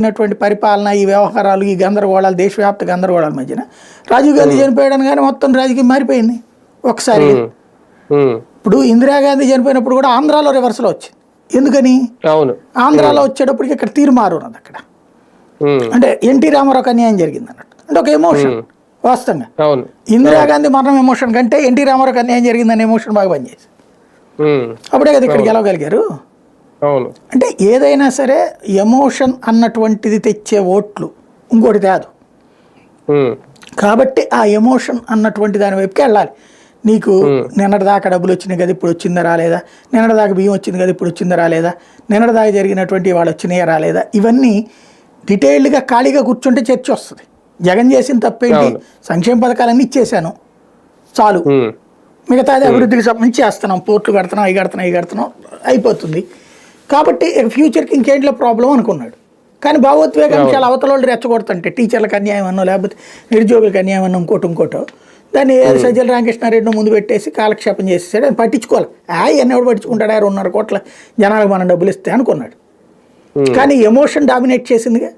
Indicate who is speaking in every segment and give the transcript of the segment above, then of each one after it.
Speaker 1: ఉన్నటువంటి పరిపాలన, ఈ వ్యవహారాలు, ఈ గందరగోళాలు, దేశవ్యాప్త గందరగోళాల మధ్యన రాజీవ్ గాంధీ చనిపోయాడని కానీ మొత్తం రాజకీయం మారిపోయింది ఒకసారిగా. ఇప్పుడు ఇందిరాగాంధీ చనిపోయినప్పుడు కూడా ఆంధ్రాలో రివర్స్లో వచ్చింది. ఎందుకని? ఆంధ్రాలో వచ్చేటప్పటికి ఇక్కడ తీరు మారున్నది. అక్కడ అంటే ఎన్టీ రామారావుకి అన్యాయం జరిగింది అన్నట్టు, అంటే ఒక ఎమోషన్. వాస్తవంగా ఇందిరాగాంధీ మరణం ఎమోషన్ కంటే ఎన్టీ రామారావుకి అన్యాయం జరిగిందనే ఎమోషన్ బాగా పనిచేసి అప్పుడే కదా ఇక్కడ గెలవగలిగారు. అంటే ఏదైనా సరే ఎమోషన్ అన్నటువంటిది తెచ్చే ఓట్లు ఇంకోటి తేదు. కాబట్టి ఆ ఎమోషన్ అన్నటువంటి దాని వైపుకి వెళ్ళాలి. నీకు నిన్నటిదాకా డబ్బులు వచ్చినాయి కదా ఇప్పుడు వచ్చిందా రాలేదా, నిన్నటిదాకా బియ్యం వచ్చింది కదా ఇప్పుడు వచ్చిందా రాలేదా, నిన్నటిదాకా జరిగినటువంటి వాళ్ళు వచ్చినాయా రాలేదా, ఇవన్నీ డీటెయిల్డ్గా ఖాళీగా కూర్చుంటే చర్చ వస్తుంది. జగన్ చేసిన తప్పేంటి? సంక్షేమ పథకాలన్నీ ఇచ్చేసాను చాలు, మిగతాది అభివృద్ధికి సంబంధించి చేస్తున్నాం, పోర్ట్లు కడుతున్నాం, అవి కడుతున్నాం అయిపోతుంది. కాబట్టి ఫ్యూచర్కి ఇంకేంట్లో ప్రాబ్లం అనుకున్నాడు. కానీ భావోద్వేగాంశాలు అవతల వాళ్ళు రెచ్చగొడుతుంటే టీచర్లకు అన్యాయం అన్నో లేకపోతే నిరుద్యోగులకు అన్యాయం అన్నో ఇంకోటో దాన్ని సజ్జల రామకృష్ణారెడ్డిని ముందు పెట్టేసి కాలక్షేపం చేసేసాడు. అది పట్టించుకోవాలి. ఎన్నెవడు పట్టించుకుంటాడు? 2.5 కోట్ల జనాలకు మనం డబ్బులు ఇస్తే అనుకున్నాడు. కానీ ఎమోషన్ డామినేట్ చేసిందిగా,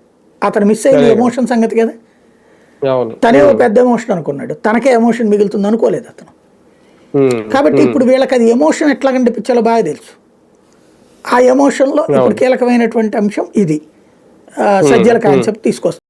Speaker 1: అతను మిస్ అయింది ఎమోషన్ సంగతి కదా. తనే పెద్ద ఎమోషన్ అనుకున్నాడు, తనకే ఎమోషన్ మిగులుతుంది అనుకోలేదు అతను. కాబట్టి ఇప్పుడు వీళ్ళకి అది ఎమోషన్ ఎట్లా కనిపించాలో బాగా తెలుసు. ఆ ఎమోషన్లో ఇప్పుడు కీలకమైనటువంటి అంశం ఇది సజ్జల కాన్సెప్ట్ తీసుకొస్తుంది.